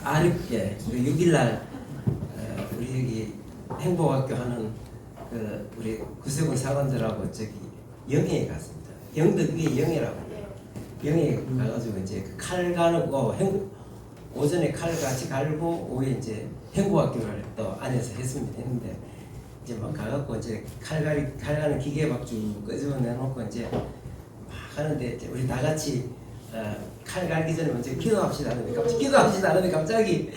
아름게 6일날 우리 여기 행복학교 하는 그 우리 구세군 사관들하고 저기 영해에 갔습니다. 영덕 위에 영해라고 영해 가가지고 이제 그 칼 가는 거 오전에 칼 같이 갈고 오후에 이제 행복학교를 또 안에서 했는데 이제 막 가갖고 이제 칼 가는 기계 막 쭉 끄집어 내놓고 이제 막 하는데 이제 우리 다 같이 칼 갈기 전에 먼저 기도합시다 하는데 갑자기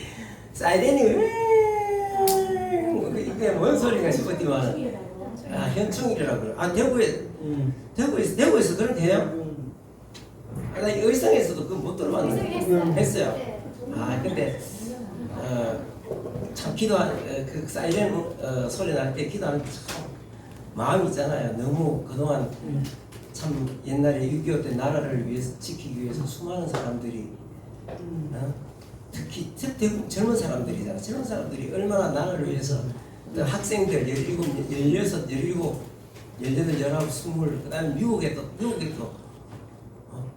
사이렌이 이게 뭔 소리가 싶었지만 현충일이라고 그래. 대구에서 그렇게 해요? 나 의성에서도 그거 못 들어봤는데 했어요. 근데 참 그 사이렌 소리 날 때 기도하는 게 참 마음이 있잖아요. 너무 그동안 참 옛날에 6.25 때 나라를 위해서 지키기 위해서 수많은 사람들이 특히 젊은 사람들이잖아. 젊은 사람들이 얼마나 나라를 위해서 또 학생들 17, 16, 17, 18, 20 그다음에 미국에 또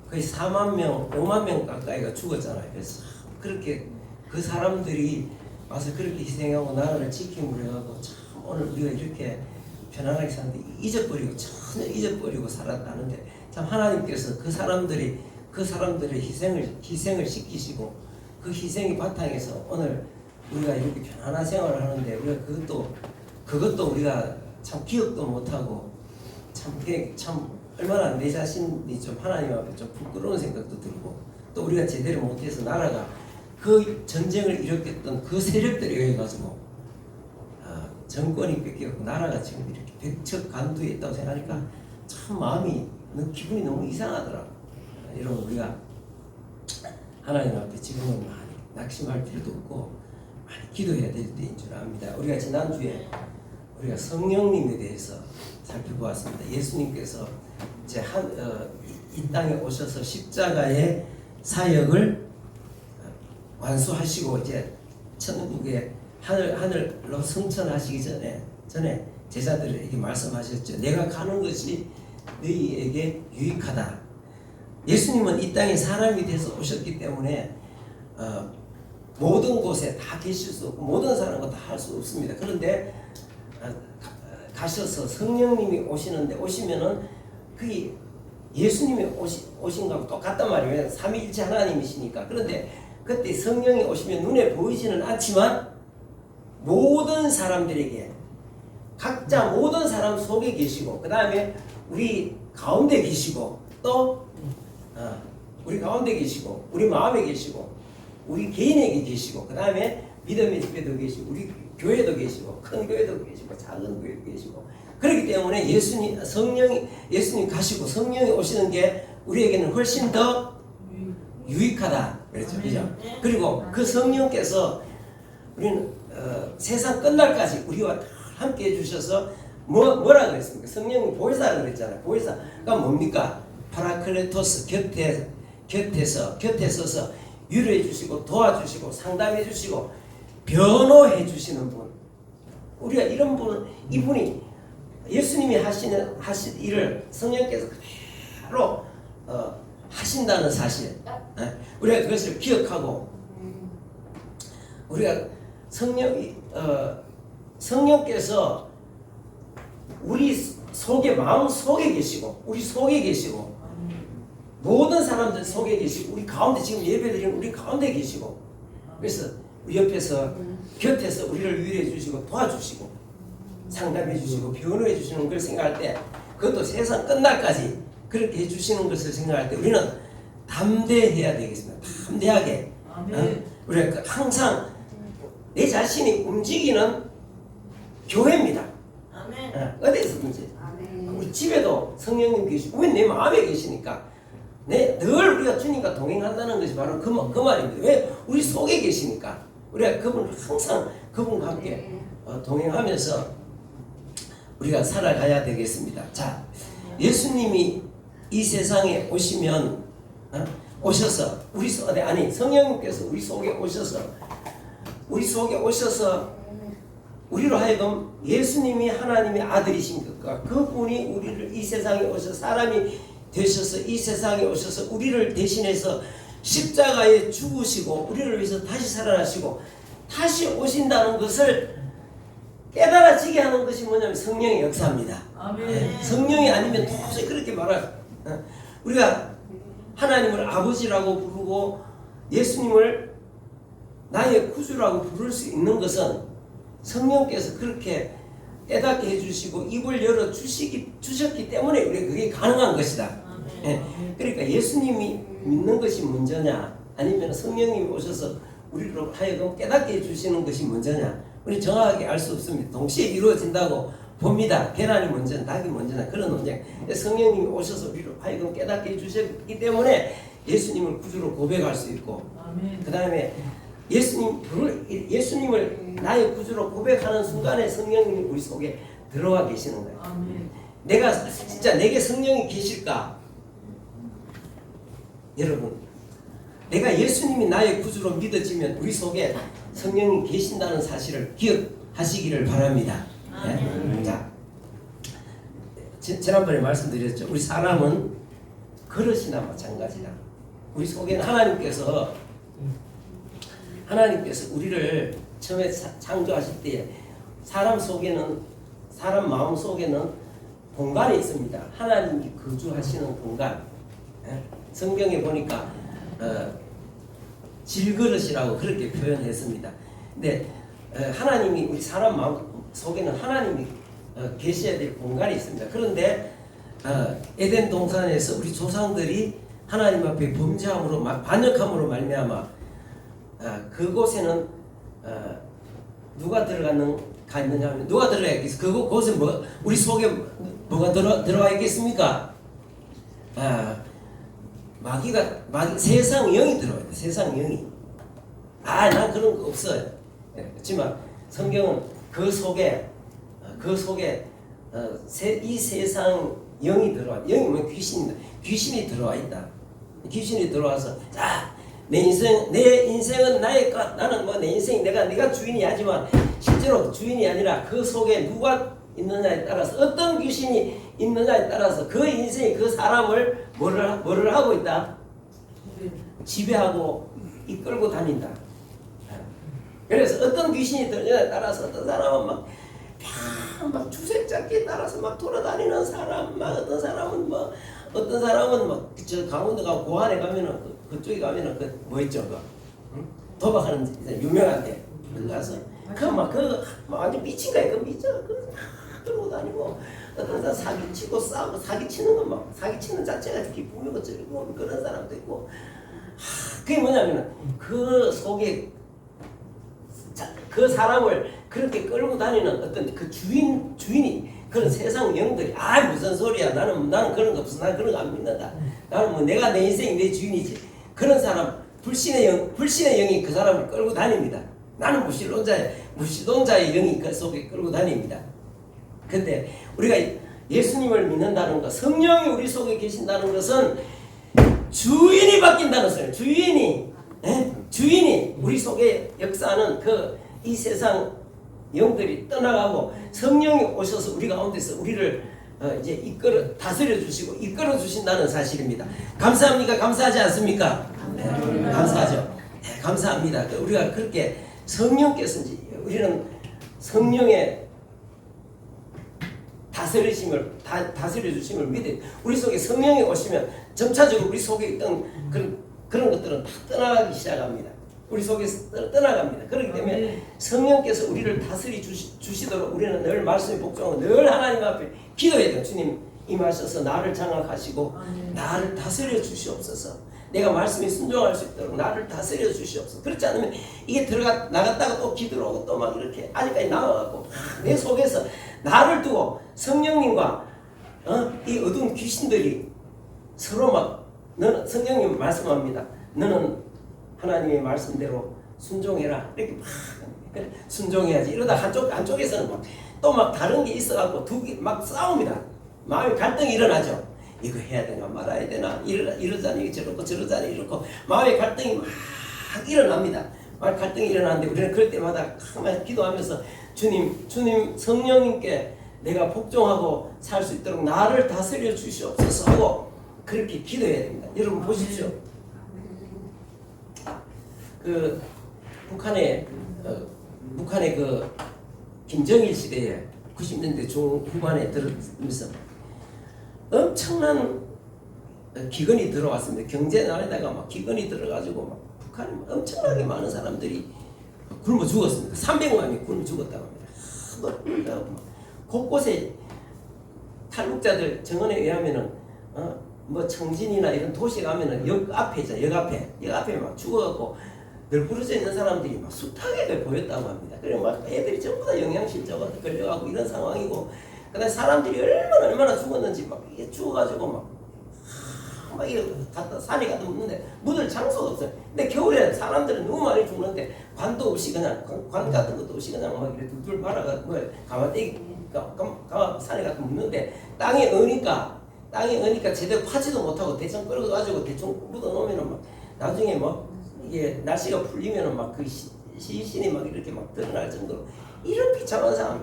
거의 4만 명, 5만 명 가까이가 죽었잖아요. 그래서 그렇게 그 사람들이 와서 그렇게 희생하고 나라를 지킴으로 해가지고 참 오늘 우리가 이렇게 편안하게 사는데 전혀 잊어버리고 살았다는데 참 하나님께서 그 사람들의 희생을 시키시고 그 희생이 바탕에서 오늘 우리가 이렇게 편안한 생활을 하는데 우리가 그것도 우리가 참 기억도 못하고 참 얼마나 내 자신이 좀 하나님 앞에 좀 부끄러운 생각도 들고 또 우리가 제대로 못해서 나라가 그 전쟁을 일으켰던 그 세력들에 의해 가지고 정권이 뺏겨갖고 나라가 지금 이렇게 백척간두에 있다고 생각하니까 참 기분이 너무 이상하더라고. 여러분 우리가 하나님 앞에 지금은 많이 낙심할 필요도 없고 많이 기도해야 될 때인 줄 압니다. 우리가 지난주에 우리가 성령님에 대해서 살펴보았습니다. 예수님께서 이제 이 땅에 오셔서 십자가의 사역을 완수하시고 이제 천국에 하늘로 승천하시기 전에 제자들에게 말씀하셨죠. 내가 가는 것이 너희에게 유익하다. 예수님은 이 땅에 사람이 돼서 오셨기 때문에 모든 곳에 다 계실 수 없고 모든 사람과 다 할 수 없습니다. 그런데 가셔서 성령님이 오시면은 그게 예수님이 오신 거하고 똑같단 말이에요. 삼위일체 하나님이시니까. 그런데 그때 성령이 오시면 눈에 보이지는 않지만 모든 사람들에게 각자 모든 사람 속에 계시고 그 다음에 우리 가운데 계시고 또 우리 가운데 계시고 우리 마음에 계시고 우리 개인에게 계시고 그 다음에 믿음의 집에도 계시고 우리 교회도 계시고 큰 교회도 계시고 작은 교회도 계시고 그렇기 때문에 예수님 가시고 성령이 오시는 게 우리에게는 훨씬 더 유익하다 그랬죠. 그죠? 그리고 그 성령께서 우리는 세상 끝날까지 우리와 함께 해주셔서 뭐라 그랬습니까? 성령이 보혜사라고 그랬잖아요. 보혜사가 뭡니까? 파라클레토스 곁에 서서 위로해 주시고 도와주시고 상담해 주시고 변호해 주시는 분. 우리가 이분이 예수님이 하신 일을 성령께서 그대로 하신다는 사실. 우리가 그것을 기억하고 우리가 성령께서 우리 속에 마음 속에 계시고 우리 속에 계시고 모든 사람들 속에 계시고 우리 가운데 지금 예배드리는 우리 가운데 계시고 그래서 우리 옆에서 곁에서 우리를 위로해 주시고 도와주시고 상담해 주시고 변호해 주시는 걸 생각할 때 그것도 세상 끝날까지 그렇게 해주시는 것을 생각할 때 우리는 담대해야 되겠습니다. 담대하게 우리가 항상 내 자신이 움직이는 교회입니다. 어디서든지 우리 집에도 성령님 계시고 왜 내 마음에 계시니까 늘 우리가 주님과 동행한다는 것이 바로 그 말입니다. 왜? 우리 속에 계시니까 우리가 항상 그분과 함께 동행하면서 우리가 살아가야 되겠습니다. 자, 예수님이 이 세상에 오셔서 성령님께서 우리 속에 오셔서 우리로 하여금 예수님이 하나님의 아들이신 것과 그분이 우리를 이 세상에 오셔서 사람이 되셔서 이 세상에 오셔서 우리를 대신해서 십자가에 죽으시고 우리를 위해서 다시 살아나시고 다시 오신다는 것을 깨달아지게 하는 것이 뭐냐면 성령의 역사입니다. 아멘. 성령이 아니면 도저히 그렇게 우리가 하나님을 아버지라고 부르고 예수님을 나의 구주라고 부를 수 있는 것은 성령께서 그렇게 깨닫게 해주시고 입을 열어 주셨기 때문에 우리가 그게 가능한 것이다. 그러니까 예수님이 믿는 것이 먼저냐 아니면 성령님이 오셔서 우리로 하여금 깨닫게 해주시는 것이 먼저냐 우리 정확하게 알 수 없습니다. 동시에 이루어진다고 봅니다. 계란이 먼저냐 닭이 먼저냐 그런 논쟁. 성령님이 오셔서 우리로 하여금 깨닫게 해주셨기 때문에 예수님을 구주로 고백할 수 있고 그 다음에 예수님을 나의 구주로 고백하는 순간에 성령님이 우리 속에 들어와 계시는 거예요. 내가 진짜 내게 성령이 계실까? 여러분, 내가 예수님이 나의 구주로 믿어지면 우리 속에 성령이 계신다는 사실을 기억하시기를 바랍니다. 네? 자, 지난번에 말씀드렸죠. 우리 사람은 그릇이나 마찬가지다. 우리 속에는 하나님께서 우리를 처음에 창조하실 때에 사람 마음 속에는 공간이 있습니다. 하나님이 거주하시는 공간. 성경에 보니까 질그릇이라고 그렇게 표현했습니다. 근데 하나님이 우리 사람 마음 속에는 하나님이 계셔야 될 공간이 있습니다. 그런데 에덴 동산에서 우리 조상들이 하나님 앞에 범죄함으로 반역함으로 말미암아 그곳에는 누가 들어가 있느냐면 누가 들어가 있겠어? 그곳에 우리 속에 뭐가 들어와 있겠습니까? 마귀 세상 영이 들어와요. 세상 영이. 난 그런 거 없어요. 그렇지만 성경은 그 속에 이 세상 영이 들어와. 영이 뭐 귀신입니다. 귀신이 들어와 있다. 귀신이 들어와서 내 인생은 나의 것. 나는 뭐 내 인생 내가 주인이 하지만 실제로 주인이 아니라 그 속에 누가 있느냐에 따라서 어떤 귀신이 있느냐에 따라서 그 인생이 그 사람을 뭐를 하고 있다? 지배하고 이끌고 다닌다. 그래서 어떤 귀신이 들느냐에 따라서 어떤 사람은 막 주색잡기에 따라서 막 돌아다니는 사람, 어떤 사람은 저 강원도 가고 고안에 가면은 그쪽에 가면은 뭐 있죠? 도박하는 유명한데 가서 완전 미친 거야. 들고 다니고 어떤 사람 사기치고 싸우고 사기치는 거 사기치는 자체가 기쁨이고 즐거운 그런 사람도 있고 그게 뭐냐면은 그 속에 그 사람을 그렇게 끌고 다니는 어떤 그 주인이 그런 세상 영들이 무슨 소리야 나는 그런 거 없어 나는 그런 거 안 믿는다 나는 뭐 내가 내 인생이 내 주인이지 그런 사람 불신의 영이 그 사람을 끌고 다닙니다. 나는 무신론자의 영이 그 속에 끌고 다닙니다. 근데 우리가 예수님을 믿는다는 것, 성령이 우리 속에 계신다는 것은 주인이 바뀐다는 것을 주인이 우리 속에 역사하는 이 세상 영들이 떠나가고 성령이 오셔서 우리 가운데서 우리를 이제 다스려 주시고 이끌어 주신다는 사실입니다. 감사합니까? 감사하지 않습니까? 네, 감사하죠. 네, 감사합니다. 우리가 그렇게 성령께서 우리는 성령의 다스려 주심을 믿어요. 우리 속에 성령이 오시면 점차적으로 우리 속에 있던 그런 것들은 다 떠나가기 시작합니다. 우리 속에서 떠나갑니다. 그렇기 때문에 성령께서 우리를 다스려 주시도록 우리는 늘 말씀에 복종하고 늘 하나님 앞에 기도해야 돼요. 주님 임하셔서 나를 장악하시고 나를 다스려 주시옵소서. 내가 말씀에 순종할 수 있도록 나를 다스려 주시옵소서. 그렇지 않으면 이게 나갔다가 또 기도를 하고 또 막 이렇게 아직까지 나와갖고 내 속에서 나를 두고 성령님과 이 어두운 귀신들이 서로 너는 성령님 말씀합니다. 너는 하나님의 말씀대로 순종해라. 이렇게 그래, 순종해야지. 이러다 한쪽에서는 또 다른 게 있어갖고 막 싸웁니다. 마음의 갈등이 일어나죠. 이거 해야 되나 말아야 되나 이러자니 저러자니 이렇고 마음의 갈등이 막 일어납니다. 갈등이 일어나는데 우리는 그럴 때마다 가만히 기도하면서 주님 성령님께 내가 복종하고 살 수 있도록 나를 다스려 주시옵소서 하고 그렇게 기도해야 됩니다. 여러분 보십시오. 그 북한의 그 김정일 시대에 90년대 중후반에 들어오면서 엄청난 기근이 들어왔습니다. 경제 난에다가 막 기근이 들어가지고 막 북한에 엄청나게 많은 사람들이 굶어 죽었습니다. 300만이 굶어 죽었다고 합니다. 곳곳에 탈북자들 정언에 의하면은 뭐 청진이나 이런 도시에 가면은 역 앞에 막 죽어갖고 널브러져 있는 사람들이 막 숱하게 보였다고 합니다. 그래 막 애들이 전부 다 영양실조가 걸려가고 이런 상황이고, 그다음에 사람들이 얼마나 죽었는지 막 이게 죽어가지고 막 이게 갔다 산에 가도 묻는데 묻을 장소가 없어요. 근데 겨울에 사람들은 너무 많이 죽는데 관도 없이 그냥 관 같은 것도 없이 그냥 막 이렇게 둘 말아가 뭐 가마떼기 산에 가도 묻는데 땅에 어니까 제대로 파지도 못하고 대충 끌어가지고 대충 묻어놓으면은 막 나중에 뭐 이게 날씨가 풀리면은 막 그 시신이 막 이렇게 막 드러날 정도로 이런 비참한 상황이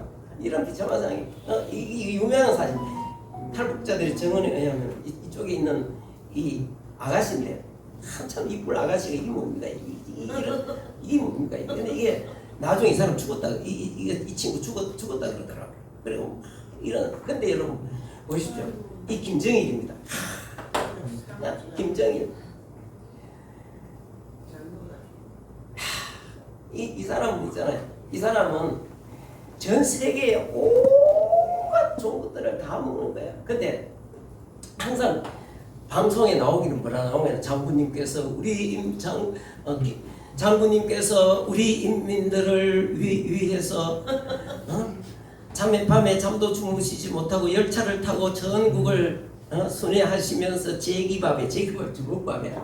이 유명한 사진. 탈북자들의 정언에 의하면 이쪽에 있는 이 아가씨인데 한참 이쁠 아가씨가 이게 뭡니까? 이게 뭡니까? 근데 이게 나중에 이 사람 죽었다. 이 친구 죽었다 그러더라고요. 그리고 근데 여러분 보십시오. 이 김정일입니다. 김정일. 이 사람은 있잖아요. 이 사람은 전 세계의 온갖 좋은 것들을 다 먹는 거야. 근데 항상 방송에 나오기는 뭐라 나오면 장군님께서 우리 인민들을 위해서 밤에 잠도 주무시지 못하고 열차를 타고 전국을 순회하시면서 제기밥에 주먹밥에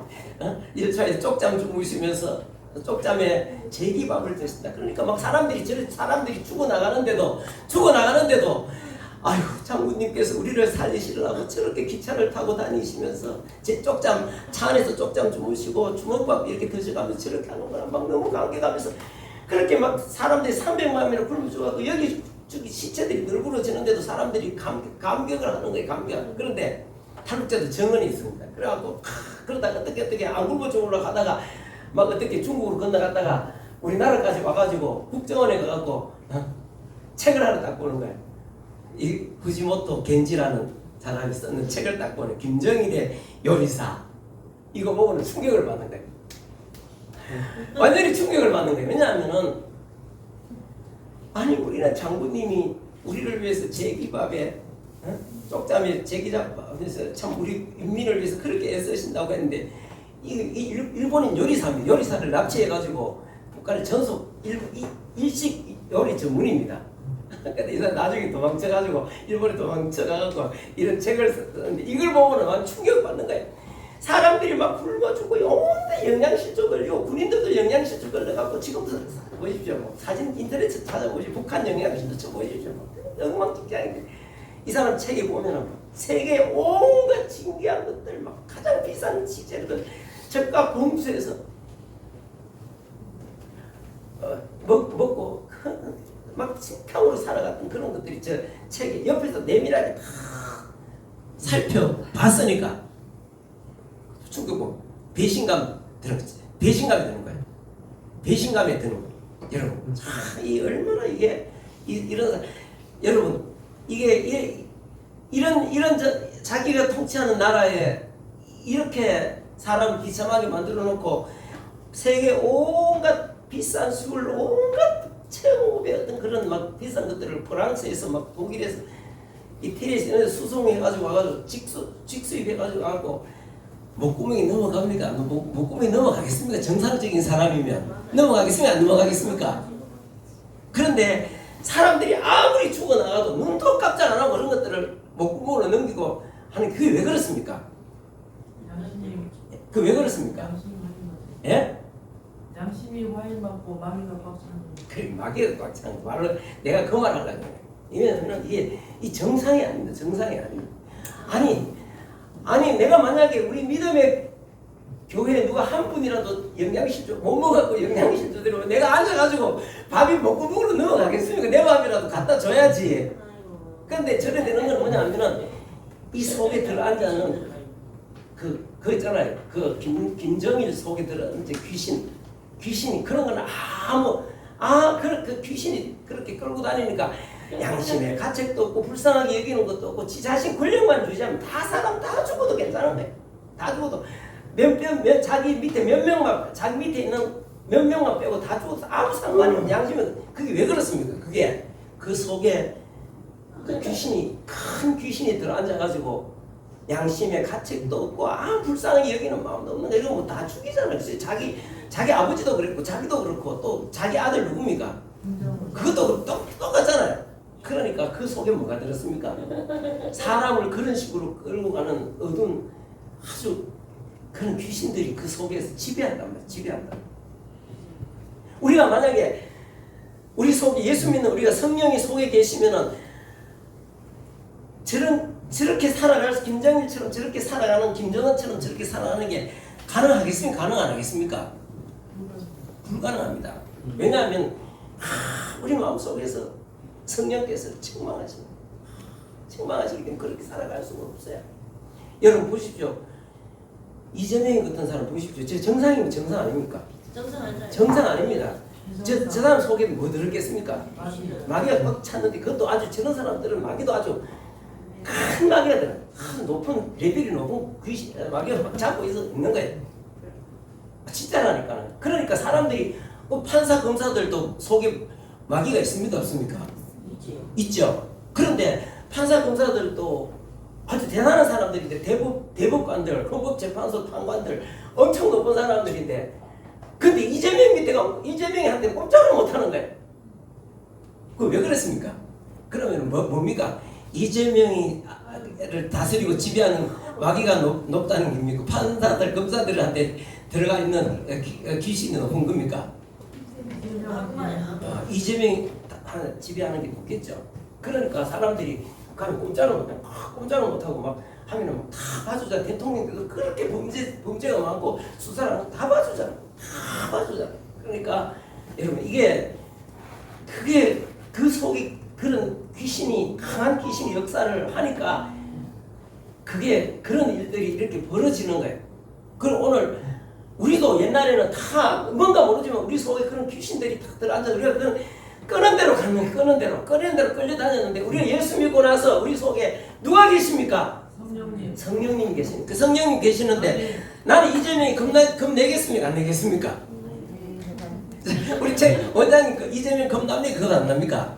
열차에서 쪽잠 주무시면서 쪽잠에 제기밥을 드신다. 그러니까 막 사람들이 죽어나가는데도 아유 장군님께서 우리를 살리시려고 저렇게 기차를 타고 다니시면서 차 안에서 쪽잠 주무시고 주먹밥 이렇게 드셔가면서 저렇게 하는 거랑 막 너무 감격하면서 그렇게 막 사람들이 300만이나 굶어 죽어가고 여기 시체들이 널브러지는데도 사람들이 감격을 하는 거예요. 감격. 그런데 탈북자도 정언이 있습니다. 그래갖고 그러다가 어떻게 안 굶어 죽으려고 하다가 막 어떻게 중국으로 건너갔다가 우리나라까지 와가지고 국정원에 가갖고 책을 하나 딱 보는 거예요. 이 후지모토 겐지라는 사람이 썼는 책을 딱 보는 김정일의 요리사. 이거 보고는 충격을 받는 거예요. 완전히 충격을 받는 거예요. 왜냐하면은 아니 우리는 장군님이 우리를 위해서 제기밥에 쪽잠에 제기밥에서 참 우리 인민을 위해서 그렇게 애쓰신다고 했는데 이 일본인 요리사입니다. 요리사를 납치해가지고 북한의 전속 일식 요리 전문입니다. 근데 이 사람 나중에 도망쳐가지고 일본에 도망쳐가지고 이런 책을 썼는데 이걸 보고는 완전 충격받는 거예요. 사람들이 막 굶어 죽고 온데 영양실조 걸리고 군인들도 영양실조 걸려갖고 지금도 보십시오. 뭐 사진 인터넷에 찾아보시죠. 북한 영양실조 쳐보십시오. 엉망진창인데 이 사람 책에 보면은 세계 온갖 신기한 것들 막 가장 비싼 식재료들 저가 봉수에서 먹고 막 평으로 살아갔던 그런 것들이 저 책에 옆에서 내밀하게 살펴봤으니까 충격고 배신감이 드는 거예요. 배신감에 드는 거예요. 여러분, 이 얼마나 이게 이런 여러분 이게 이런 자기가 통치하는 나라에 이렇게 사람 비참하게 만들어 놓고 세계 온갖 비싼 술, 온갖 체험업의 어떤 그런 막 비싼 것들을 프랑스에서 막 독일에서 이태리에서 수송해가지고 와가지고 직수입해가지고 와갖고 목구멍이 넘어갑니까? 목구멍이 넘어가겠습니까? 정상적인 사람이면 넘어가겠습니까? 안 넘어가겠습니까? 그런데 사람들이 아무리 죽어나가도 눈도 깜짝 안 하고 그런 것들을 목구멍으로 넘기고 하는 그게 왜 그렇습니까? 그 왜 그렇습니까? 예? 양심이 과일 맞고 마귀가 꽉 차는 그래 마귀가 꽉 차는 말을 내가 그 말을 하려고 해요. 왜냐면 이게 이 정상이 아닙니다. 정상이 아닙니다. 아니 내가 만약에 우리 믿음의 교회에 누가 한 분이라도 영양실조 못 먹었고 영양실조대로 내가 앉아가지고 밥이 목구멍으로 넘어가겠습니까? 내 밥이라도 갖다 줘야지. 그런데 저래 되는 건 뭐냐면은 이 속에 들어앉아는 그 있잖아요. 그 김정일 속에 들어앉은 귀신 귀신이 그런 건 그 귀신이 그렇게 끌고 다니니까 양심의 가책도 없고 불쌍하게 여기는 것도 없고 지 자신 권력만 유지하면 사람 다 죽어도 괜찮은 거예요. 다 죽어도 자기 밑에 자기 밑에 있는 몇 명만 빼고 다 죽어도 아무 상관이 없는 양심은 그게 왜 그렇습니까? 그게 그 속에 그 귀신이 큰 귀신이 들어앉아가지고 양심의 가책도 없고 아무 불쌍하게 여기는 마음도 없는 거 이거 뭐 다 죽이잖아요. 그래서 자기 아버지도 그랬고 자기도 그렇고 또 자기 아들 누굽니까? 그것도 똑같잖아요. 그러니까 그 속에 뭐가 들었습니까? 사람을 그런 식으로 끌고 가는 어두운 아주 그런 귀신들이 그 속에서 지배한단 말이에요. 지배한다. 우리가 만약에 우리 속에 예수 믿는 우리가 성령이 속에 계시면은 저렇게 살아갈 김정일처럼 저렇게 살아가는 김정은처럼 저렇게 살아가는 게 가능하겠습니까? 가능 안 하겠습니까? 불가능합니다. 왜냐하면 우리 마음속에서 성령께서 책망하시기 때문에 그렇게 살아갈 수가 없어요. 여러분 보십시오. 이재명이 같은 사람 보십시오. 저 정상이면 정상 아닙니까? 정상 아닙니다. 저 사람 속에 뭐 들었겠습니까? 마귀가 꽉 찼는데 그것도 아주 저런 사람들은 마귀도 아주 큰 마귀가 들어. 높은 레벨이 높은 귀신 마귀가 막 잡고 있는 거예요. 진짜라니까는. 그러니까 사람들이 판사 검사들도 속에 마귀가 있습니까 없습니까? 있죠. 그런데 판사 검사들도 아주 대단한 사람들인데 대법관들, 헌법재판소 판관들 엄청 높은 사람들인데 근데 이재명한테 꼼짝을 못하는 거예요. 그 왜 그랬습니까? 그러면 뭡니까? 이재명이를 다스리고 지배하는 마귀가 높다는 겁니까? 판사들, 검사들한테 들어가 있는 귀신이 높은 겁니까? 이재명이 지배하는 게 높겠죠. 그러니까 사람들이 가면 꼼짝을 못하고 막 하면은 다 봐주잖아. 대통령들도 그렇게 범죄가 많고 수사를 다 봐주잖아. 그러니까 여러분 그게 그 속에 그런 강한 귀신이 역사를 하니까 그런 일들이 이렇게 벌어지는 거예요. 그럼 오늘 우리도 옛날에는 다 뭔가 모르지만 우리 속에 그런 귀신들이 딱 들어앉아 우리가 끄는 대로 가면 끄는 대로 끌려다녔는데 우리가 예수 믿고 나서 우리 속에 누가 계십니까? 성령님 계십니까? 그 성령님 계시는데 나는 이재명이 겁내겠습니까? 안 내겠습니까? 우리 원장님 이재명 겁납니까? 그거 안 납니까?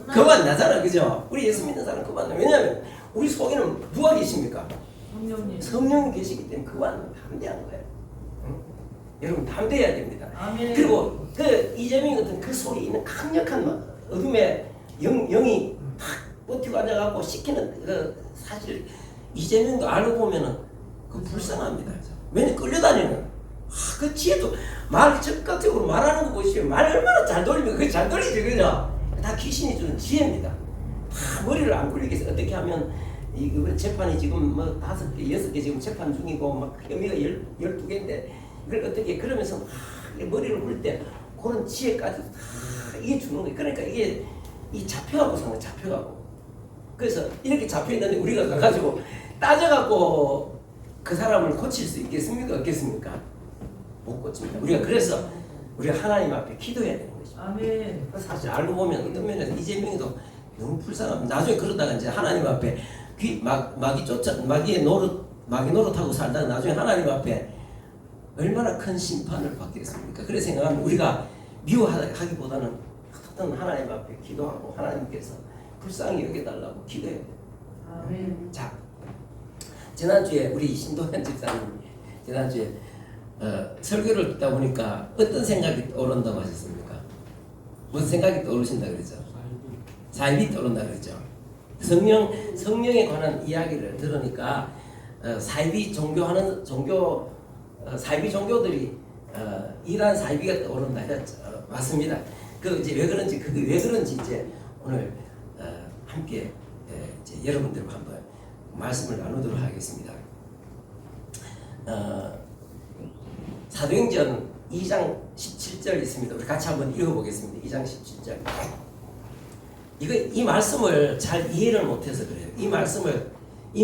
그거 안 나잖아, 그죠? 우리 예수 믿는 사람 그거 안 나. 왜냐하면 우리 속에는 누가 계십니까? 성령님 계시기 때문에 그거 안 담대한 거예요. 응? 여러분 담대해야 됩니다. 그리고 이재명 같은 그 속에 있는 강력한 어둠의 영이 탁 버티고 앉아갖고 시키는 사실 이재명도 알고 보면은 불쌍합니다. 왜냐 끌려다니는 그 지혜도 말 적극적으로 말하는 거 보시면 말 얼마나 잘 돌리면 그게 잘 돌리지 그죠? 다 귀신이 주는 지혜입니다. 다 머리를 안 굴리게 해서 어떻게 하면 이거 재판이 지금 뭐 5개, 6개 지금 재판 중이고 막 혐의가 12개인데 이걸 어떻게 그러면서 막 머리를 굴릴 때 그런 지혜까지 다 이게 주는 거예요. 그러니까 이게 잡혀가고 사는 잡혀가고 그래서 이렇게 잡혀있는데 우리가 가가지고 따져갖고 그 사람을 고칠 수 있겠습니까? 없겠습니까? 못 고칩니다. 그래서 우리가 하나님 앞에 기도해야 되는 거죠. 아멘. 사실 알고 보면 어떤 면에서 이재명이도 너무 불쌍합니다. 나중에 그러다가 이제 하나님 앞에 마귀 노릇하고 살다가 나중에 하나님 앞에 얼마나 큰 심판을 받겠습니까? 그래서 생각하면 우리가 미워하기보다는 어떤 하나님 앞에 기도하고 하나님께서 불쌍히 여겨달라고 기도해야 돼요. 아멘. 자, 지난주에 우리 신도현 집사님 지난주에 설교를 듣다 보니까 어떤 생각이 떠오른다고 하셨습니까? 무슨 생각이 떠오르신다 그랬죠? 사입이 떠오른다 그랬죠? 성령에 관한 이야기를 들으니까 사이비 종교들이 이러한 사이비가 떠오른다. 맞습니다. 이제 왜 그런지 이제 오늘 함께 이제 여러분들과 한번 말씀을 나누도록 하겠습니다. 사도행전 2장 17절 있습니다. 우리 같이 한번 읽어보겠습니다. 2장 17절. 이 말씀을 잘 이해를 못해서 그래요. 이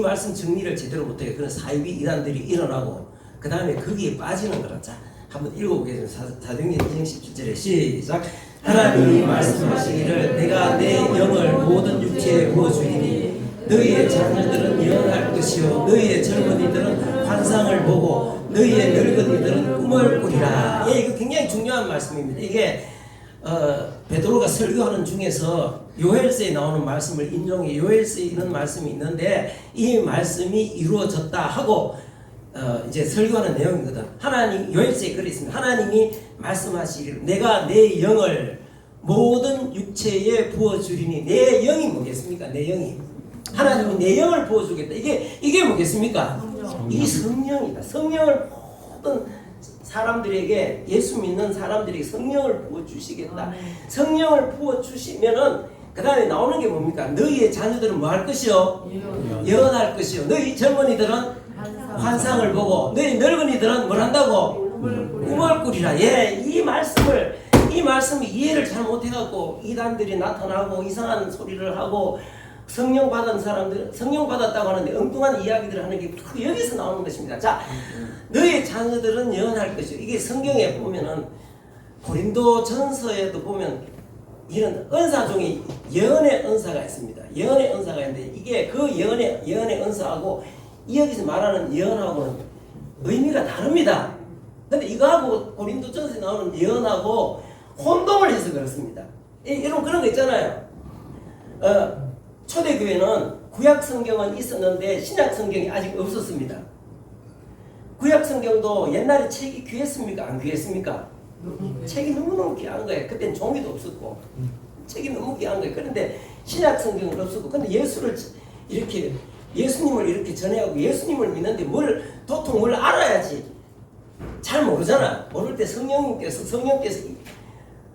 말씀 정리를 제대로 못해요. 그런 사이비 이단들이 일어나고 그 다음에 거기에 빠지는 거라. 자, 한번 읽어보겠습니다. 사도행전 2장 17절에 시작. 하나님이 말씀하시기를 내가 내 영을 모든 육체에 부어주리니 너희의 자녀들은 예언할 것이요 너희의 젊은이들은 환상을 보고 너희의 늙은이들은 꿈을 꾸리라. 예, 이거 굉장히 중요한 말씀입니다. 이게 베드로가 설교하는 중에서 요엘서에 나오는 말씀을 인용해 요엘서에 이런 말씀이 있는데 이 말씀이 이루어졌다 하고 이제 설교하는 내용이거든. 하나님 요엘서에 글이 있습니다. 하나님이 말씀하시기를 내가 내 영을 모든 육체에 부어주리니 내 영이 뭐겠습니까? 내 영이 하나님이 내 영을 부어주겠다. 이게 뭐겠습니까? 이 성령이다. 성령을 모든 사람들에게 예수 믿는 사람들에게 성령을 부어주시겠다. 성령을 부어주시면은 그 다음에 나오는 게 뭡니까? 너희의 자녀들은 뭐 할 것이요? 예언할 것이요. 너희 젊은이들은 환상을 보고 너희 늙은이들은 뭘 한다고? 꿈을 꾸리라. 예, 이 말씀을 이해를 잘 못해갖고 이단들이 나타나고 이상한 소리를 하고 성령 받은 사람들 성령 받았다고 하는데 엉뚱한 이야기들을 하는 게 여기서 나오는 것입니다. 자, 너희 자녀들은 예언할 것이요. 이게 성경에 보면은 고린도 전서에도 보면 이런 은사 중에 예언의 은사가 있습니다. 예언의 은사가 있는데 이게 그 예언의 은사하고 여기서 말하는 예언하고는 의미가 다릅니다. 근데 이거하고 고린도 전서에 나오는 예언하고 혼동을 해서 그렇습니다. 여러분 그런 거 있잖아요. 초대교회는 구약 성경은 있었는데 신약 성경이 아직 없었습니다. 구약 성경도 옛날에 책이 귀했습니까? 안 귀했습니까? 책이 너무너무 귀한 거예요. 그때는 종이도 없었고 책이 너무 귀한 거예요. 그런데 신약 성경은 없었고 근데 예수님을 이렇게 전해하고 예수님을 믿는데 도통 뭘 알아야지. 잘 모르잖아. 모를 때 성령께서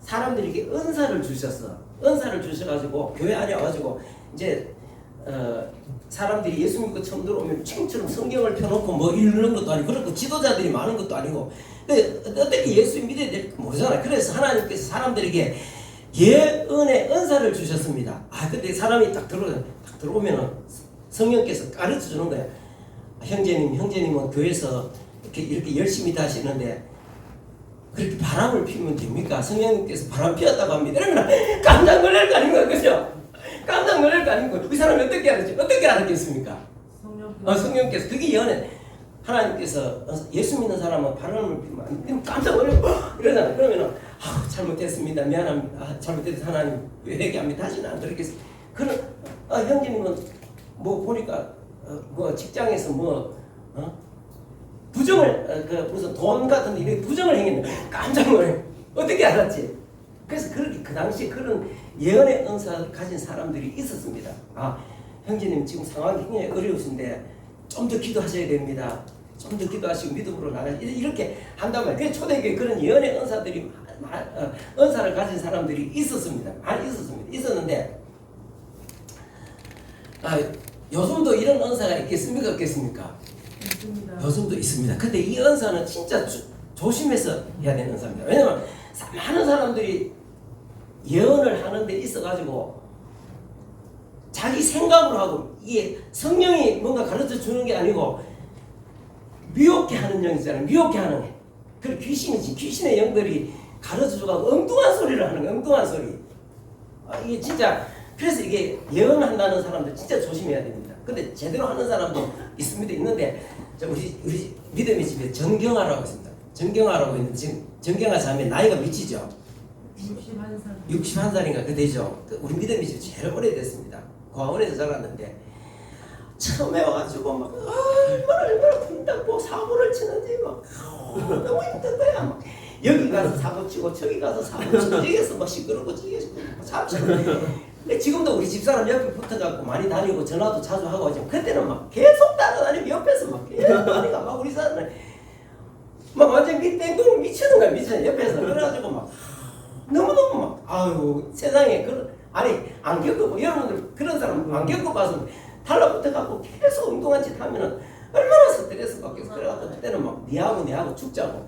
사람들에게 은사를 주셨어. 은사를 주셔가지고 교회 안에 와가지고 이제 사람들이 예수 믿고 처음 들어오면 책처럼 성경을 펴놓고 뭐 읽는 것도 아니고 그렇고 지도자들이 많은 것도 아니고 근데 어떻게 예수 믿어야 될지 모르잖아요. 그래서 하나님께서 사람들에게 예언의 은사를 주셨습니다. 근데 사람이 딱 들어오면은 성령께서 가르쳐 주는 거예요. 형제님은 교회에서 이렇게 열심히 하시는데 그렇게 바람을 피우면 됩니까? 성령님께서 바람 피웠다고 합니다. 그러면 깜짝 놀랄 거 아닌가, 그죠? 깜짝 놀랄 거 아닌가? 이 사람이 어떻게 알았겠습니까? 성령께서 그게 예언해. 하나님께서 예수 믿는 사람은 바람을 피우면 깜짝 놀라고 이러잖아요. 그러면은 잘못했습니다. 미안합니다. 잘못해서 하나님 회개합니다. 다시는 안 그러겠습니다. 그런 형제님은 뭐 보니까 뭐 직장에서 부정을 무슨 돈 같은 데 부정을 행했는데 깜짝 놀래. 어떻게 알았지? 그래서 그 당시에 그런 예언의 은사를 가진 사람들이 있었습니다. 형제님 지금 상황이 굉장히 어려우신데 좀 더 기도하셔야 됩니다. 좀 더 기도하시고 믿음으로 나가야 이렇게 한단 말이에요. 그래서 초대교회 그런 예언의 은사들이 은사를 가진 사람들이 있었습니다. 많이 있었는데 요즘도 이런 은사가 있겠습니까? 없겠습니까? 있습니다. 요즘도 있습니다. 근데 이 은사는 진짜 조심해서 해야 되는 은사입니다. 왜냐면 많은 사람들이 예언을 하는 데 있어가지고 자기 생각으로 하고 이게 성령이 뭔가 가르쳐 주는 게 아니고 미혹해 하는 영 있잖아요. 미혹해 하는 게. 그리고 귀신의 영들이 가르쳐 주고 엉뚱한 소리를 하는 거예요. 엉뚱한 소리. 이게 진짜 그래서 이게 예언한다는 사람들 진짜 조심해야 됩니다. 근데 제대로 하는 사람도 있습니다. 있는데 우리 믿음의 집에 정경화라고 있습니다. 정경화라고 있는데 지금 정경화 자매 나이가 몇이죠? 61살. 61살인가 그 되죠. 우리 믿음의 집 제일 오래됐습니다. 고아원에서 자랐는데 처음에 와가지고 막 얼마나 분다고 사고를 치는지 막 너무 힘든 거야. 막 여기 가서 사고 치고 저기 가서 사고 치고 저기서 막 시끄럽고 저기서 사고. 근데 지금도 우리 집사람 옆에 붙어갖고 많이 다니고 전화도 자주 하고 하지만 그때는 막 계속 따라다니고 옆에서 막 계속 다니까 막 우리 사람은 막 완전 땡땡 미치는 거야. 미치는 옆에서 그래가지고 막 너무너무 막 세상에 안 겪어보 여러분들 그런 사람 안 겪어봐서 달라붙어갖고 계속 운동한 짓 하면은 얼마나 스트레스 받겠어. 그래갖고 그때는 막 니하고 죽자고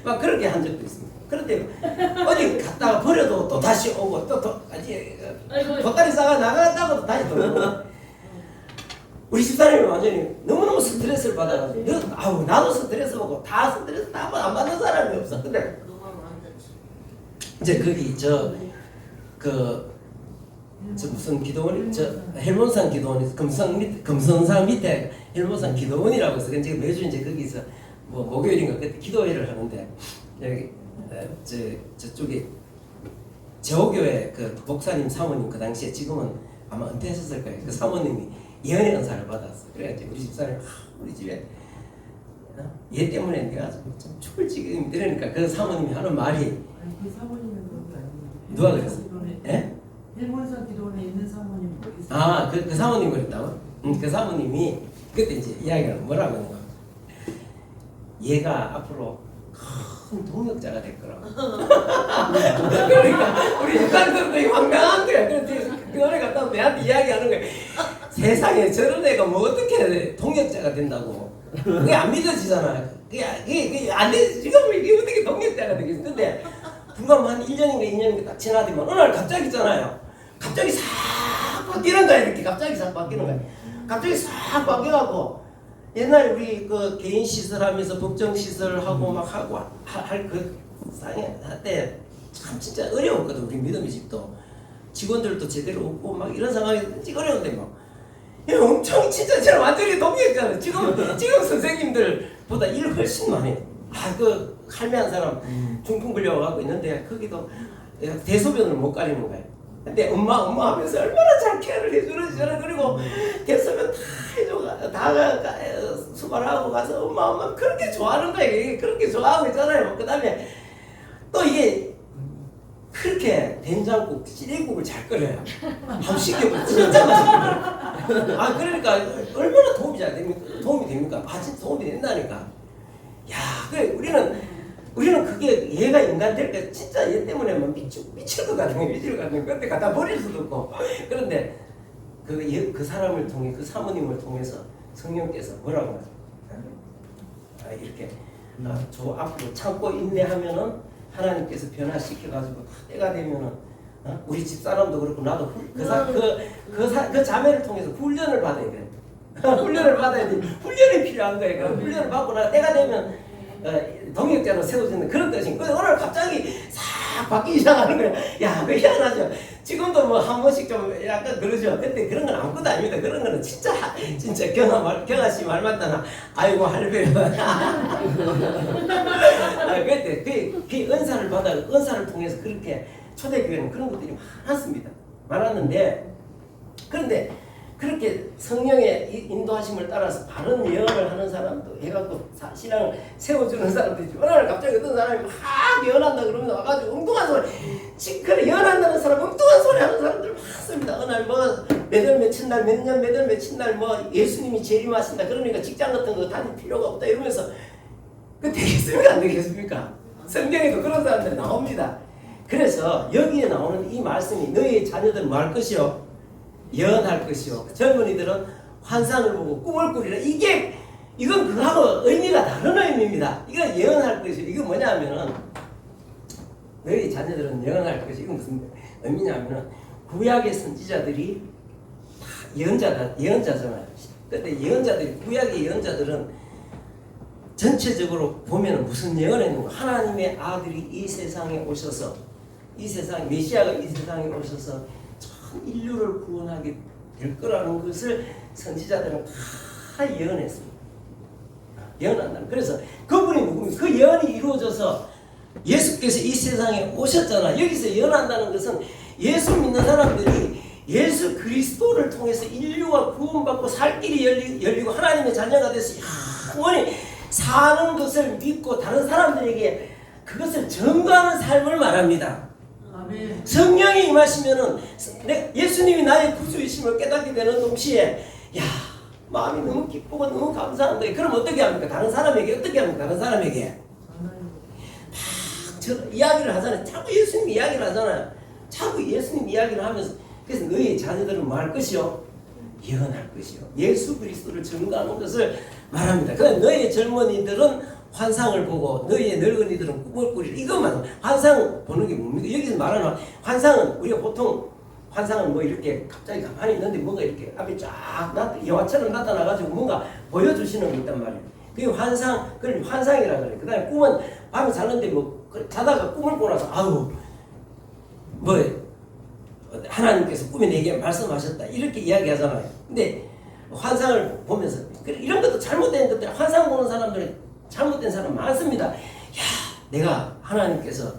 막 그렇게 한 적도 있습니다. 그런데 어디 갔다가 버려도 또 다시 오고 또 다시 보따리 싸가 나갔다가도 다시 돌아오고 우리 집사람이 완전히 너무너무 스트레스를 받아가지고 아우 나도 스트레스 받고 다 스트레스 다 안 받는 사람이 없어. 근데 이제 거기 저 무슨 기도원 저 헬몬산 기도원 금성산 밑에 헬몬산 기도원이라고 해서 제가 매주 이제 거기서 뭐 목요일인가 그때 기도회를 하는데 여기 저쪽에 제호교회 그 목사님 사모님 그 당시에 지금은 아마 은퇴하셨을 거예요. 그 사모님이 예언의 은사를 받았어. 그래가지고 우리 집사람이 우리 집에 얘 때문에 내가 좀 죽을 지경이 되니까 그 사모님이 하는 말이 아니 그 사모님은 그런 게 아니에요. 누가 그랬어? 예? 일본산 기도원에 있는 사모님 거기 있어요. 아, 그 사모님 그랬다고? 그 사모님이 그때 이제 이야기가 뭐라고 하는가? 얘가 앞으로 큰 동역자가 될 거라고. 그러니까 우리 집사람들도 황당한 거야. 그래서 그 노래 갖다 내한테 이야기하는 거야. 세상에 저런 애가 뭐 어떻게 동역자가 된다고? 그게 안 믿어지잖아. 그게 안 돼. 지금 이게 어떻게 동역자가 되겠어? 근데 불과 한 1년인가 2년인가 딱 지나더니 어느 날 갑자기 있잖아요. 갑자기 싹 바뀌는 거야. 이렇게 갑자기 싹 바뀌는 거야. 갑자기 싹 바뀌어갖고 옛날에 우리 그 개인 시설하면서 법정 시설하고 막 하고 할 그 상에 할때 참 진짜 어려웠거든. 우리 믿음의 집도 직원들도 제대로 없고 막 이런 상황이 진짜 어려운데 막 엄청 진짜 제가 완전히 동의했잖아요. 지금 선생님들보다 일 훨씬 많이. 그 할매 한 사람 중풍 걸려가고 있는데 거기도 대소변을 못 가리는 거예요. 근데 엄마 하면서 얼마나 잘 케어를 해주는지 저는 그리고 대소변 다 해줘 다 수발하고 가서 엄마 그렇게 좋아하는 거예요. 그렇게 좋아하고 있잖아요. 그다음에 또 이게 그렇게 된장국, 찌개국을 잘 끓여요. 한번 시켜보면 진짜 맛있거든요. 그러니까 얼마나 도움이 됩니까? 진짜 도움이 된다니까. 야, 그래 우리는 그게 얘가 인간 될까 진짜 얘 때문에 막 미칠 것 같은 거 미칠 것 같은 거 그때 갖다 버릴 수도 없고. 그런데 그 사람을 통해 그 사모님을 통해서 성령께서 뭐라고 하죠? 이렇게 저 앞으로 참고 인내하면은 하나님께서 변화시켜가지고 때가 되면은 우리 집 사람도 그렇고 나도 그 자매를 통해서 훈련을 받아야 돼. 훈련을 받아야 돼. 훈련이 필요한 거예요. 훈련을 받고 나 때가 되면 동역자로 세워지는 그런 뜻인 거예요. 오늘 갑자기 싹 바뀌기 시작하는 거예요. 야, 그 희한하죠. 지금도 뭐 한 번씩 좀 약간 그러죠. 근데 그런 건 아무것도 아닙니다. 그런 거는 진짜 경아 씨 말 맞다나. 아이고 할배야. 그때 그 은사를 받아 은사를 통해서 그렇게 초대교회는 그런 것들이 많았는데 그런데 그렇게 성령의 인도하심을 따라서 바른 예언을 하는 사람도 해갖고 신앙을 세워주는 사람도 있지. 어느 날 갑자기 어떤 사람이 막 예언한다 그러면 와가지고 엉뚱한 소리 그래 예언한다는 사람 엉뚱한 소리 하는 사람들 많습니다. 어느 날 뭐 몇월 며칠 날 몇 년 몇월 며칠 날 뭐 예수님이 재림하신다 그러니까 직장 같은 거 다닐 필요가 없다 이러면서 그 되겠습니까 안 되겠습니까? 성경에도 그런 사람들이 나옵니다. 그래서 여기에 나오는 이 말씀이 너희 자녀들은 뭐 할 것이요? 예언할 것이요. 젊은이들은 환상을 보고 꿈을 꾸리라. 이건 그거하고 의미가 다른 의미입니다. 이건 예언할 것이요. 이건 뭐냐면은 너희 자녀들은 예언할 것이 이건 무슨 의미냐면은 구약의 선지자들이 다 예언자잖아요. 근데 예언자들이 구약의 예언자들은 전체적으로 보면은 무슨 예언을 했는가? 하나님의 아들이 이 세상에 오셔서 메시아가 이 세상에 오셔서 인류를 구원하게 될 거라는 것을 선지자들은 다 예언했습니다. 예언한다는. 그래서 그분이 누굽니까? 그 예언이 이루어져서 예수께서 이 세상에 오셨잖아. 여기서 예언한다는 것은 예수 믿는 사람들이 예수 그리스도를 통해서 인류가 구원받고 살 길이 열리고 하나님의 자녀가 돼서 영원히 사는 것을 믿고 다른 사람들에게 그것을 전가하는 삶을 말합니다. 성령이 임하시면은 예수님이 나의 구주이심을 깨닫게 되는 동시에 마음이 너무 기쁘고 너무 감사한 거예요. 그럼 어떻게 합니까? 다른 사람에게 막 이야기를 하잖아요. 자꾸 예수님 이야기를 하잖아요. 자꾸 예수님 이야기를 하면서 그래서 너희 자녀들은 뭐 할 것이요? 예언할 것이요. 예수 그리스도를 전가하는 것을 말합니다. 그러니까 너희 젊은이들은 환상을 보고 너희의 늙은이들은 꿈을 꾸리라. 이것만 환상 보는 게 뭡니까? 여기서 말하는 환상은 우리가 보통 환상은 뭐 이렇게 갑자기 가만히 있는데 뭔가 이렇게 앞에 쫙 영화처럼 나타나가지고 뭔가 보여주시는 게 있단 말이에요. 그게 환상, 그걸 환상이라 그래. 그 다음에 꿈은 밤에 잤는데 뭐 자다가 꿈을 꾸나서 아유 뭐 하나님께서 꿈에 내게 말씀하셨다 이렇게 이야기하잖아요. 근데 환상을 보면서 이런 것도 잘못된 것들, 환상 보는 사람들은 잘못된 사람 많습니다. 야, 내가 하나님께서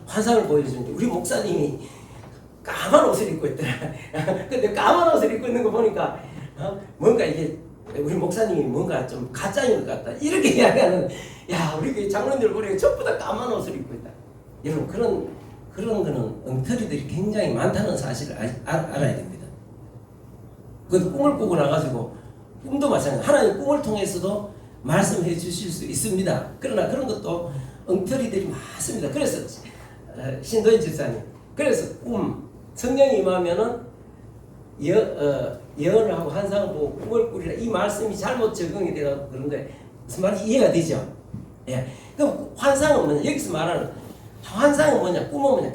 환상을 보여주는데 우리 목사님이 까만 옷을 입고 있더라. 근데 까만 옷을 입고 있는 거 보니까 뭔가 이게 우리 목사님이 뭔가 좀 가짜인 것 같다 이렇게 이야기하는, 야 우리 장로님들 보니까 전부 다 까만 옷을 입고 있다. 여러분 그런 거는 엉터리들이 굉장히 많다는 사실을 알아야 됩니다. 그 꿈을 꾸고 나가지고 꿈도 마찬가지. 하나님 꿈을 통해서도 말씀해 주실 수 있습니다. 그러나 그런 것도 엉터리들이 많습니다. 그래서 신도현 집사님, 그래서 성령이 임하면은 예언을 하고 환상을 보고 꿈을 꾸리라 이 말씀이 잘못 적용이 되어 그런 거예요. 무슨 말인지 이해가 되죠? 예. 그럼 환상은 뭐냐? 여기서 말하는 환상은 뭐냐? 꿈은 뭐냐?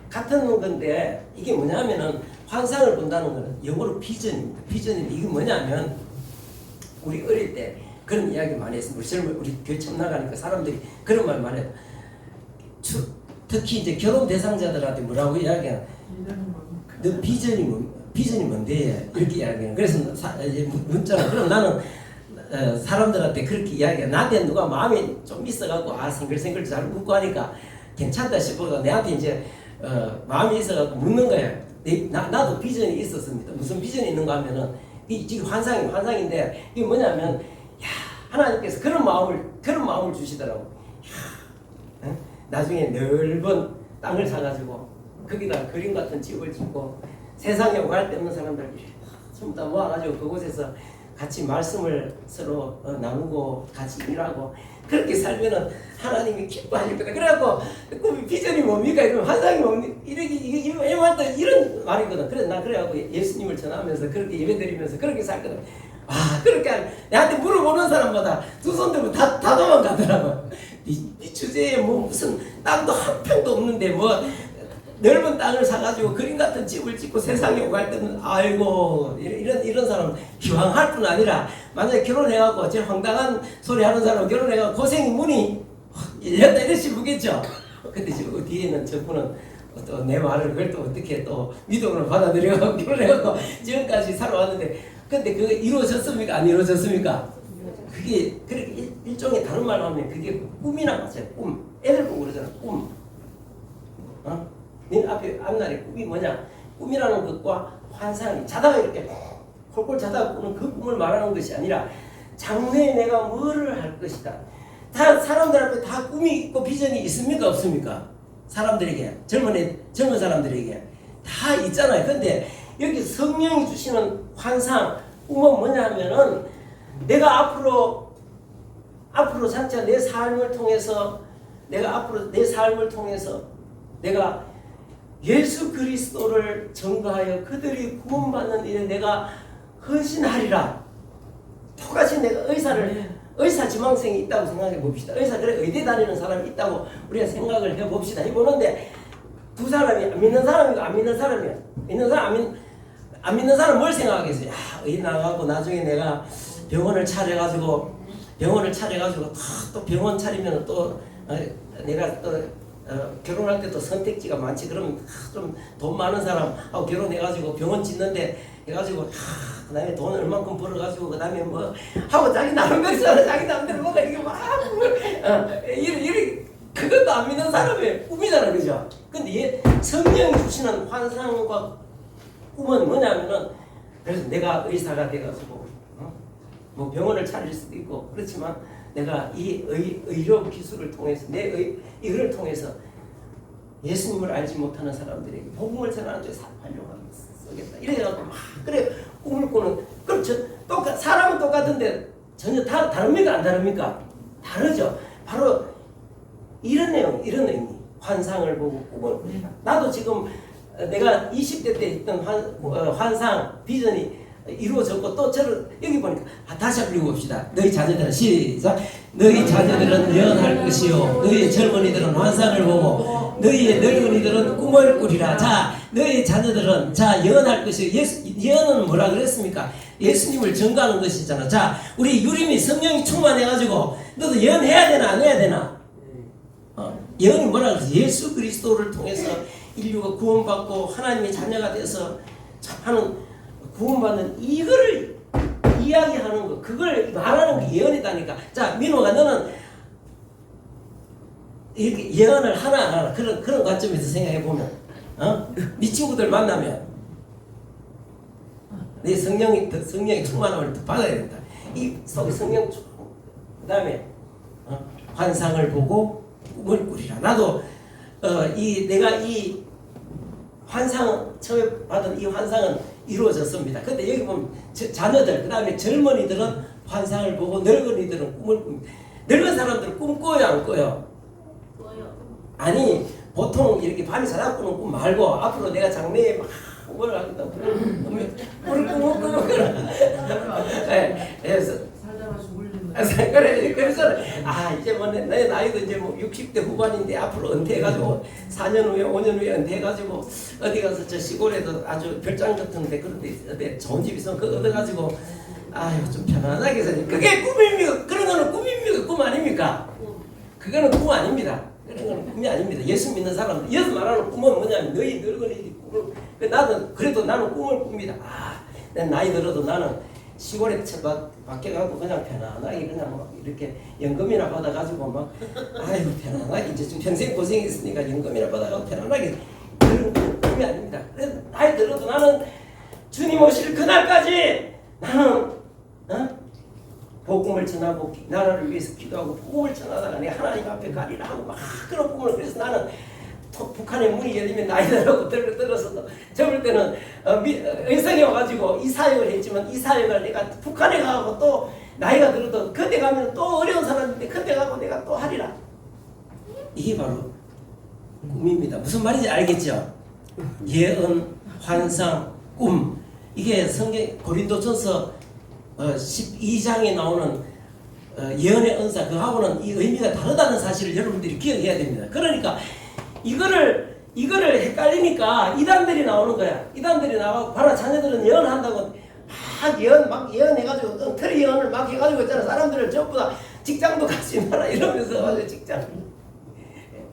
같은 건데 이게 뭐냐면은 환상을 본다는 거는 영어로 비전입니다. 비전인데 이게 뭐냐면 우리 어릴 때 그런 이야기 많이 했습니다. 우리 교회 처음 나가니까 사람들이 그런 말 많이 해요. 특히 이제 결혼 대상자들한테 뭐라고 이야기하냐? 너 비전이 뭔데? 이렇게 이야기해요. 그래서 문자로 그럼 나는 사람들한테 그렇게 이야기해. 나한테 누가 마음이 좀 있어갖고 생글생글 잘 웃고 하니까 괜찮다 싶어서 내한테 이제 마음이 있어갖고 묻는 거야. 나도 비전이 있었습니다. 무슨 비전이 있는가 하면은 지금 환상인데 이게 뭐냐면 야 하나님께서 그런 마음을 주시더라고. 야, 나중에 넓은 땅을 사가지고 거기다 그림 같은 집을 짓고 세상에 오갈 데 없는 사람들 전부 다 모아가지고 그곳에서 같이 말씀을 서로 나누고 같이 일하고 그렇게 살면은 하나님이 기뻐하실 거다. 그래갖고 꿈이 비전이 뭡니까? 이러면 환상이 뭡니까? 이런 말이거든. 그래서 나 그래갖고 예수님을 전하면서 그렇게 예배드리면서 그렇게 살거든. 그렇게 내한테 물어보는 사람마다 두 손 들고 다 도망가더라고. 이 주제에 뭐 무슨 땅도 한 평도 없는데 뭐 넓은 땅을 사가지고 그림 같은 집을 짓고 세상에 오갈 때는 아이고 이런 사람 희망할 뿐 아니라 만약에 결혼해갖고 제일 황당한 소리 하는 사람 결혼해갖고 고생이 문이 열렸다 이러시 보겠죠. 근데 저 뒤에는 저분은 또 내 말을 그걸 또 어떻게 또 믿음으로 받아들여갖고 결혼해갖고 지금까지 살아왔는데 근데 그거 이루어졌습니까? 안 이루어졌습니까? 그게 그렇게 일종의 다른 말로 하면 그게 꿈이나 마찬가지야. 꿈. 애들 보고 그러잖아. 꿈. 네 앞에 앞날의 꿈이 뭐냐? 꿈이라는 것과 환상이 자다가 이렇게 콜콜 자다가 꾸는 그 꿈을 말하는 것이 아니라 장래에 내가 뭐를 할 것이다. 다 사람들 앞에 다 꿈이 있고 비전이 있습니까? 없습니까? 사람들에게 젊은 사람들에게 다 있잖아요. 근데 여기 성령이 주시는 환상 꿈은 뭐냐 하면은 내가 앞으로 장차 내 삶을 통해서 내가 예수 그리스도를 전가하여 그들이 구원받는 일에 내가 헌신하리라. 똑같이 내가 의사 지망생이 있다고 생각해 봅시다. 그래 의대 다니는 사람이 있다고 우리가 생각을 해 봅시다. 해보는데 두 사람이 안 믿는 사람이고 안 믿는 사람이야. 안 믿는 사람 뭘 생각하겠어요? 야, 의대 나가고 나중에 내가 병원을 차려가지고 또 병원 차리면 또 내가 또 결혼할 때 또 선택지가 많지. 그러면 좀 돈 많은 사람하고 결혼해가지고 병원 짓는데 해가지고 그다음에 돈 얼만큼 벌어가지고 그다음에 뭐 하고 자기 나름대로 자기 나름대로 뭔가 이렇게 막 그것도 안 믿는 사람의 꿈이잖아, 그죠? 근데 얘 성령이 주시는 환상과 꿈은 뭐냐면은 그래서 내가 의사가 돼가지고 뭐 병원을 차릴 수도 있고 그렇지만 내가 이 의료 기술을 통해서 이걸 통해서 예수님을 알지 못하는 사람들에게 복음을 전하는 데 활용하면 쓰겠다. 이래갖고 막 그래 꿈을 꾸는. 그럼 사람은 똑같은데 전혀 다릅니까? 안 다릅니까? 다르죠. 바로 이런 의미. 환상을 보고 꿈을. 나도 지금 내가 20대 때 했던 환상 비전이 이루어졌고 또 저를 여기 보니까 다시 한번 읽어봅시다. 너희 자녀들은 시작. 너희 자녀들은 예언할 것이요 너희 젊은이들은 환상을 보고 너희의 늙은이들은 꿈을 꾸리라. 자, 너희 자녀들은 자 예언할 것이요. 예언은 뭐라 그랬습니까? 예수님을 증거하는 것이잖아. 자, 우리 유림이 성령이 충만해가지고 너도 예언해야 되나 안 해야 되나? 예언이 뭐라 그랬어? 예수 그리스도를 통해서 인류가 구원받고 하나님의 자녀가 돼서 하는 구원받는 이거를 이야기하는 거, 그걸 말하는 게 예언이다니까. 자, 민호가 너는 이렇게 예언을 하나 안 하나 그런 관점에서 생각해 보면, 네 친구들 만나면 내 성령이 충만함을 더 받아야 된다. 이 속에 성령 그다음에 환상을 보고 꿈을 꾸리라. 나도 내가 이 환상 처음에 받은 이 환상은 이루어졌습니다. 근데 여기 보면 자녀들 그다음에 젊은이들은 환상을 보고 늙은이들은 꿈을 꿉니다. 늙은 사람들은 꿈 꿔요 안 꿔요? 꿔요. 아니 보통 이렇게 밤에 자다 꾸는 꿈 말고 앞으로 내가 장래에 막 뭘 하겠다고 꿈을 꾸고 그래서 살다가 죽을린다. 그래서 이제 뭐 내 나이도 이제 뭐 60대 후반인데 앞으로 은퇴해가지고 4년 후에 5년 후에 은퇴해가지고 어디 가서 저 시골에도 아주 별장 같은데 그런데 어디 좋은 집 있으면 그거 얻어가지고 좀 편안하게 사니 그게 꿈입니까? 그런 거는 꿈입니까? 꿈 아닙니까? 그거는 꿈 아닙니다. 그런 거는 꿈이 아닙니다. 예수 믿는 사람들 예수 말하는 꿈은 뭐냐면 너희 늙은이 꿈을 나는 그래도 나는 꿈을 꿉니다. 내 나이 들어도 나는 시골에 밖에 가고 그냥 편안하게 그냥 막 이렇게 연금이나 받아가지고 막 편안하게 이제 좀 평생 고생했으니까 연금이나 받아가고 편안하게 그런 꿈이 아닙니다. 그래서 나이 들어도 나는 주님 오실 그날까지 나는 복음을 전하고 나라를 위해서 기도하고 복음을 전하다가 내가 하나님 앞에 가리라 하고 막 그런 꿈을 그래서 나는 북한의 문이 열리면 나이들하고 들어서도 젊을 때는 의성에 와가지고 이 사역을 했지만 이 사역을 내가 북한에 가고 또 나이가 들어도 그때 가면 또 어려운 사람인데 그때 가고 내가 또 하리라. 이게 바로 꿈입니다. 무슨 말인지 알겠죠? 예언, 환상, 꿈. 이게 성경 고린도전서 12장에 나오는 예언의 은사 그하고는 이 의미가 다르다는 사실을 여러분들이 기억해야 됩니다. 그러니까 이거를 헷갈리니까 이단들이 나오는 거야. 이단들이 나와서 바로 자녀들은 예언한다고 막 예언해가지고 엉터리 예언을 막 해가지고 있잖아. 사람들을 전부 다 직장도 가지 마라 이러면서 직장.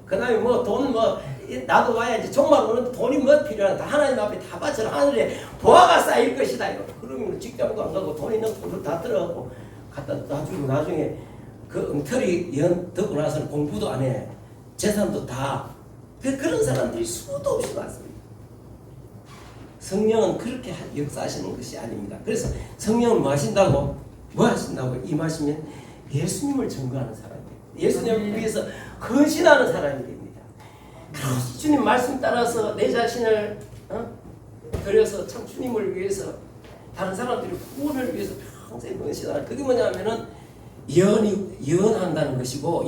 그다음에 돈 나도 와야지 정말 오는 돈이 필요하다. 하나님 앞에 다 바쳐라. 하늘에 보화가 쌓일 것이다. 이거. 그러면 직장도 안 가고 돈 있는 돈을 다 들어가고 갖다 놔주고 나중에 그 엉터리 예언 듣고 나서는 공부도 안 해. 재산도 다. 그런 사람들이 수도 없이 많습니다. 성령은 그렇게 역사하시는 것이 아닙니다. 그래서 성령은 뭐 하신다고? 뭐 하신다고? 임하시면 예수님을 증거하는 사람이에요. 예수님을 위해서 헌신하는 사람이 됩니다. 주님 말씀 따라서 내 자신을 드려서 참 주님을 위해서 다른 사람들이 구원을 위해서 평생 헌신하는 그게 뭐냐면은 예언한다는 것이고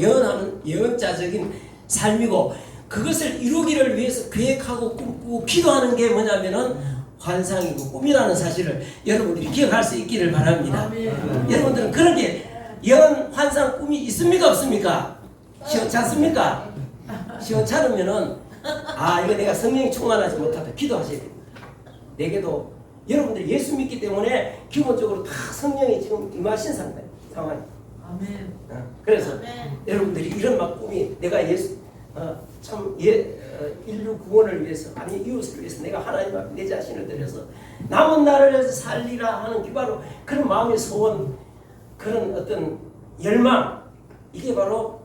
예언자적인 삶이고 그것을 이루기를 위해서 계획하고 꿈꾸고 기도하는 게 뭐냐면은 환상이고 꿈이라는 사실을 여러분들이 기억할 수 있기를 바랍니다. 여러분들은 그런 게 예언, 환상, 꿈이 있습니까 없습니까? 시원찮습니까? 시원찮으면은 이거 내가 성령이 충만하지 못하다 기도하셔야 됩니다. 내게도 여러분들이 예수 믿기 때문에 기본적으로 다 성령이 지금 임하신 상황이. 아멘. 그래서 여러분들이 이런 막 꿈이 내가 인류 구원을 위해서 아니 이웃을 위해서 내가 하나님 앞에 내 자신을 드려서 남은 날을 위해서 살리라 하는 게 바로 그런 마음의 소원 그런 어떤 열망 이게 바로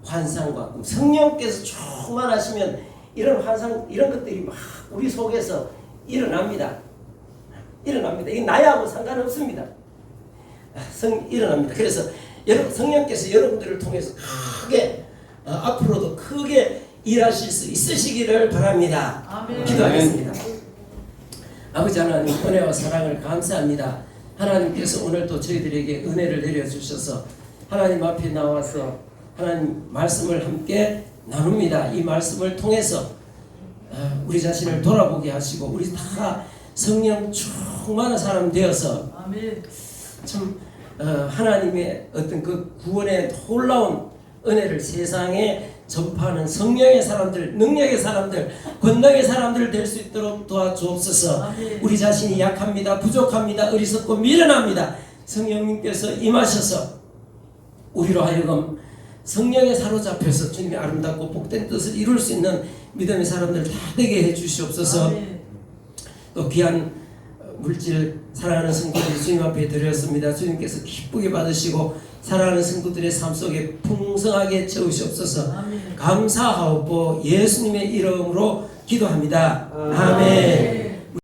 환상과 꿈. 성령께서 충만하시면 이런 환상 이런 것들이 막 우리 속에서 일어납니다. 이게 나야하고 상관없습니다. 일어납니다. 그래서 성령께서 여러분들을 통해서 크게 앞으로도 크게 일하실 수 있으시기를 바랍니다. 아멘. 기도하겠습니다. 아버지 하나님 은혜와 사랑을 감사합니다. 하나님께서 오늘도 저희들에게 은혜를 내려주셔서 하나님 앞에 나와서 하나님 말씀을 함께 나눕니다. 이 말씀을 통해서 우리 자신을 돌아보게 하시고 우리 다 성령 충만한 사람 되어서 아멘. 참 하나님의 어떤 그 구원의 놀라운 은혜를 세상에 전파하는 성령의 사람들, 능력의 사람들, 권능의 사람들 될 수 있도록 도와주옵소서. 아멘. 우리 자신이 약합니다. 부족합니다. 어리석고 미련합니다. 성령님께서 임하셔서 우리로 하여금 성령에 사로잡혀서 주님의 아름답고 복된 뜻을 이룰 수 있는 믿음의 사람들 다 되게 해 주시옵소서. 아멘. 또 귀한 물질 사랑하는 성도들 주님 앞에 드렸습니다. 주님께서 기쁘게 받으시고 사랑하는 성도들의 삶 속에 풍성하게 채우시옵소서. 아멘. 감사하옵고 예수님의 이름으로 기도합니다. 아멘.